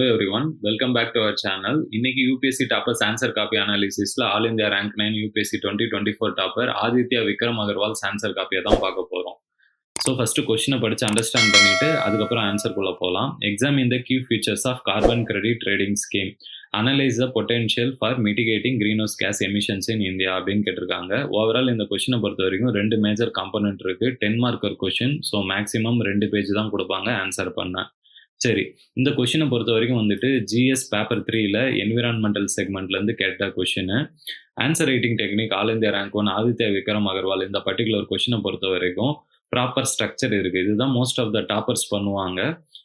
Everyone welcome back to our channel. இன்னைக்கு UPSC toppers answer copy அனாலிசிஸ்ல all India rank 9 UPSC 2024 topper Aditya Vikram Agarwal answer காப்பியை தான் பார்க்க போறோம். ஸோ ஃபர்ஸ்ட் கொஸ்டினை படிச்சு அண்டர்ஸ்டாண்ட் பண்ணிட்டு அதுக்கப்புறம் ஆன்சர்க்குள்ள போகலாம். Examine the key features of carbon credit trading scheme, analyse the potential for mitigating greenhouse gas emissions in India அப்படின்னு கேட்டிருக்காங்க. ஓவரால் இந்த கொஸ்டினை பொறுத்த வரைக்கும் 2 மேஜர் காம்பனன்ட் இருக்கு. 10 marker question. So maximum 2 page தான் கொடுப்பாங்க ஆன்சர் பண்ண. சரி, இந்த கொஸ்டினை பொறுத்த வரைக்கும் வந்துட்டு ஜிஎஸ் பேப்பர் 3ல என்விரான்மெண்டல் செக்மெண்ட்லேருந்து கேட்ட question. Answer writing technique all India rank 1 Aditya Vikram Agarwal இந்த பர்டிகுலர் கொஸ்டினை பொறுத்த வரைக்கும் ப்ராப்பர் ஸ்ட்ரக்சர் இருக்குது. இதுதான் மோஸ்ட் ஆஃப் த டாப்பர்ஸ் பண்ணுவாங்க.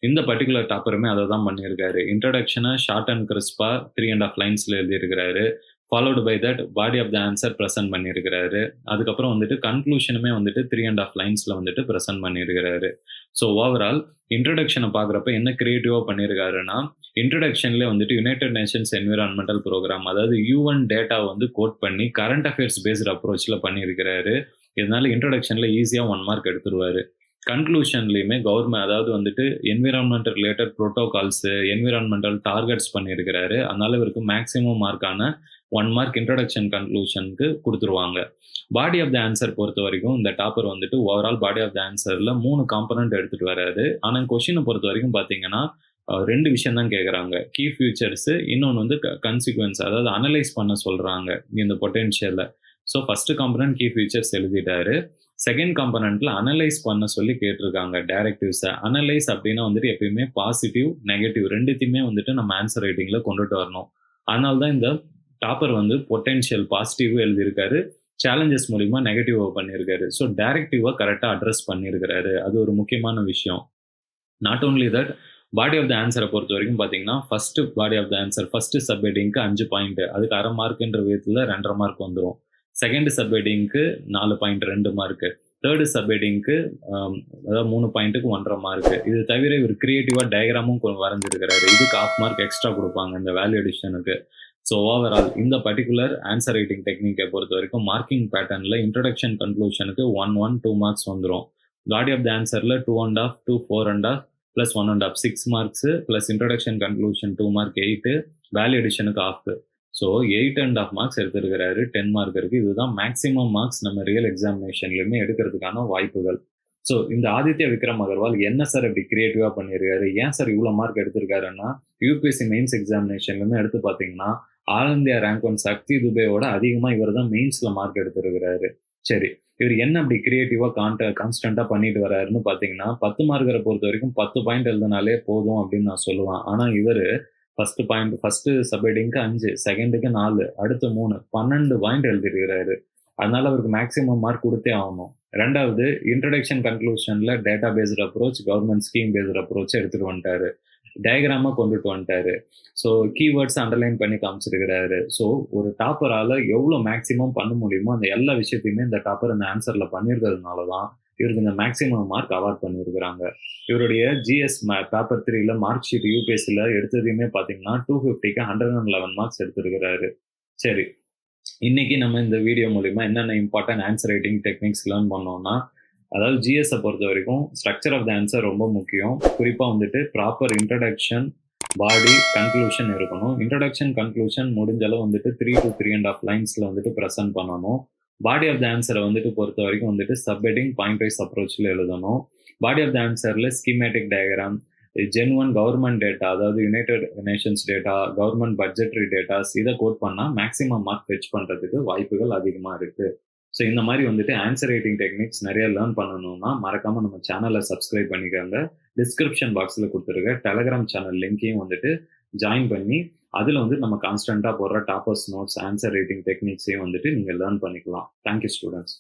இந்த பர்டிகுலர் டாப்பருமே அதை தான் பண்ணியிருக்காரு. இன்ட்ரடக்ஷனை ஷார்ட் அண்ட் கிறிஸ்பா 3.5 லைன்ஸில் எழுதியிருக்கிறாரு. Followed by that body of the answer present பண்ணியிருக்கிறாரு. அதுக்கப்புறம் வந்துட்டு கன்க்ளூஷனுமே வந்துட்டு 3.5 லைன்ஸில் வந்துட்டு ப்ரெசென்ட் பண்ணியிருக்கிறாரு. ஸோ ஓவரால் இன்ட்ரடக்ஷனை பார்க்குறப்ப என்ன கிரியேட்டிவாக பண்ணியிருக்காருன்னா, இன்ட்ரடக்ஷன்லேயே வந்துட்டு யுனைடெட் நேஷன்ஸ் என்விரான்மெண்டல் ப்ரோக்ராம், அதாவது யூஎன் டேட்டா வந்து கோட் பண்ணி கரண்ட் அஃபேர்ஸ் பேஸ்ட் அப்ரோச்சில் பண்ணியிருக்கிறாரு. இதனால இன்ட்ரடக்ஷனில் ஈஸியாக 1 மார்க் எடுத்துருவாரு. கன்க்ளூஷன்லையுமே கவர்மெண்ட், அதாவது வந்துட்டு environmental related protocols, environmental targets பண்ணியிருக்கிறாரு. அதனால இவருக்கு மேக்ஸிமம் மார்க்கான 1 மார்க் இன்ட்ரடக்ஷன் கன்க்ளூஷனுக்கு கொடுத்துருவாங்க. பாடி ஆஃப் த ஆன்சர் பொறுத்த வரைக்கும் இந்த டாப்பர் வந்துட்டு ஓவரால் பாடி ஆஃப் த ஆன்சரில் 3 காம்பனண்ட் எடுத்துகிட்டு வராது. ஆனால் கொஷினை பொறுத்த வரைக்கும் பார்த்தீங்கன்னா 2 விஷயம் தான் கேட்குறாங்க. கீ ஃபியூச்சர்ஸு, இன்னொன்று வந்து கன்சிக்வன்ஸ், அதாவது அனலைஸ் பண்ண சொல்கிறாங்க இந்த பொட்டென்ஷியலில். So first component key features எழுதிட்டாரு. செகண்ட் காம்பனண்ட்ல அனலைஸ் பண்ண சொல்லி கேட்டிருக்காங்க டைரக்டிவ்ஸை. அனலைஸ் அப்படின்னா வந்துட்டு எப்பயுமே பாசிட்டிவ் நெகட்டிவ் ரெண்டுத்தையுமே வந்துட்டு நம்ம ஆன்சர் ரைட்டிங்ல கொண்டுட்டு வரணும். அதனால தான் இந்த டாப்பர் வந்து பொட்டென்ஷியல் பாசிட்டிவ் எழுதியிருக்காரு, சேலஞ்சஸ் மூலிமா நெகட்டிவா பண்ணியிருக்காரு. ஸோ டைரக்டிவா கரெக்டாக அட்ரஸ் பண்ணியிருக்கிறாரு. அது ஒரு முக்கியமான விஷயம். Not only that, body of the ஆன்சரை பொறுத்த வரைக்கும் பார்த்தீங்கன்னா first body of the answer first sub ஹெட்டிங்க்கு 5 பாயிண்ட், அதுக்கு அரை மார்க்குன்ற விதத்தில் 2.5 மார்க் வந்துடும். செகண்ட் சப் ஹெட்டிங்க்கு 4.2 மார்க்கு, தேர்டு சப் ஹெட்டிங்க்கு அதாவது 3 பாயிண்ட்டுக்கு 1.5 மார்க்கு. இது தவிர இவர் கிரியேட்டிவாக டயக்ராமும் வரைஞ்சிருக்கிறாரு. இதுக்கு 1/2 மார்க் எக்ஸ்ட்ரா கொடுப்பாங்க இந்த வேல்யூ அடிஷனுக்கு. ஸோ ஓவரால் இந்த பர்டிகுலர் ஆன்சர் ரைட்டிங் டெக்னிக்கை பொறுத்த வரைக்கும் மார்க்கிங் பேட்டர்னில் இன்ட்ரடக்ஷன் கன்க்ளூஷனுக்கு 1, 2 மார்க்ஸ் வந்துடும். பாடி ஆஃப் த ஆன்சரில் 2.5, 2, 4.5 plus 1.5 6 marks, plus introduction conclusion 2 mark 8, value அடிஷனுக்கு 1/2. ஸோ 8.5 மார்க்ஸ் எடுத்திருக்கிறாரு. 10 மார்க் இருக்குது. இதுதான் மேக்ஸிமம் மார்க்ஸ் நம்ம ரியல் எக்ஸாமினேஷன்லையுமே எடுக்கிறதுக்கான வாய்ப்புகள். ஸோ இந்த ஆதித்யா விக்ரம் அகர்வால் என்ன சார் இப்படி கிரியேட்டிவாக பண்ணியிருக்காரு, ஏன் சார் இவ்வளோ மார்க் எடுத்திருக்காருன்னா, யூபிஎஸ்சி மெயின்ஸ் எக்ஸாமினேஷன்லுமே எடுத்து பார்த்தீங்கன்னா ஆல் இந்தியா ரேங்க் 1 சக்தி துபேயோட அதிகமாக இவர் தான் மெயின்ஸில் மார்க் எடுத்திருக்கிறாரு. சரி, இவர் என்ன அப்படி கிரியேட்டிவாக கான்ஸ்டண்ட்டாக பண்ணிட்டு வர்றாருன்னு பார்த்தீங்கன்னா, 10 மார்க்கரை பொறுத்த வரைக்கும் 10 பாயிண்ட் எழுதினாலே போதும் அப்படின்னு நான் சொல்லுவேன். ஆனால் இவர் ஃபர்ஸ்ட் சப்ஹெட்டிங்க்கு 5, செகண்டுக்கு 4, அடுத்து 3, 12 பாயிண்ட் எழுதிருக்கிறாரு. அதனால அவருக்கு மேக்ஸிமம் மார்க் கொடுத்தே ஆகணும். ரெண்டாவது, இன்ட்ரடக்ஷன் கன்க்ளூஷன்ல data based approach, government scheme based approach எடுத்துட்டு வந்துட்டாரு. டயக்ராமா கொண்டுட்டு வந்துட்டாரு. ஸோ கீவேர்ட்ஸ் அண்டர்லைன் பண்ணி காமிச்சிருக்கிறாரு. ஸோ ஒரு டாப்பரால எவ்வளோ மேக்ஸிமம் பண்ண முடியுமோ அந்த எல்லா விஷயத்தையுமே இந்த டாப்பர் இந்த ஆன்சர்ல பண்ணியிருக்கிறதுனால தான் இவருக்கு இந்த மேக்ஸிமம் மார்க் அவார்ட் பண்ணியிருக்கிறாங்க. இவருடைய ஜிஎஸ் பேப்பர் 3ல மார்க் ஷீட் யூபிஎஸ்சியில் எடுத்ததையுமே பார்த்தீங்கன்னா 250க்கு 111 மார்க்ஸ் எடுத்திருக்கிறாரு. சரி, இன்னைக்கு நம்ம இந்த வீடியோ மூலிமா என்னென்ன important answer writing techniques learn பண்ணோம்னா, அதாவது ஜிஎஸ்ஸை பொறுத்த வரைக்கும் ஸ்ட்ரக்சர் ஆஃப் த ஆன்சர் ரொம்ப முக்கியம். குறிப்பாக வந்துட்டு ப்ராப்பர் இன்ட்ரடக்ஷன், பாடி, கன்க்ளூஷன் இருக்கணும். இன்ட்ரடக்ஷன் கன்க்ளூஷன் முடிஞ்ச அளவு வந்துட்டு 3 to 3.5 லைன்ஸில் வந்துட்டு ப்ரெசென்ட் பண்ணணும். பாடி ஆஃப் த ஆன்சரை வந்துட்டு பொறுத்த வரைக்கும் வந்துட்டு சப்ஹெட்டிங் பாயிண்ட் வைஸ் அப்ரோச்சில் எழுதணும். பாடி ஆஃப் த ஆன்சரில் schematic diagram, genuine government data, அதாவது United Nations data, government budgetary datas, இதை கோட் பண்ணால் மேக்ஸிமம் மார்க் ஃபெச் பண்ணுறதுக்கு வாய்ப்புகள் அதிகமாக இருக்குது. ஸோ இந்த மாதிரி வந்துட்டு ஆன்சர் ரைட்டிங் டெக்னிக்ஸ் நிறைய லேர்ன் பண்ணணும்னா மறக்காமல் நம்ம சேனலை சப்ஸ்கிரைப் பண்ணிக்கோங்க. டிஸ்கிரிப்ஷன் பாக்ஸில் கொடுத்துருக்க டெலகிராம் சேனல் லிங்கையும் வந்துட்டு ஜாயின் பண்ணி அதில் வந்து நம்ம கான்ஸ்டண்ட்டாக போடுற டாப்பர்ஸ் நோட்ஸ், ஆன்சர் ரைட்டிங் டெக்னிக்ஸையும் வந்துட்டு நீங்கள் லேர்ன் பண்ணிக்கலாம். Thank you students.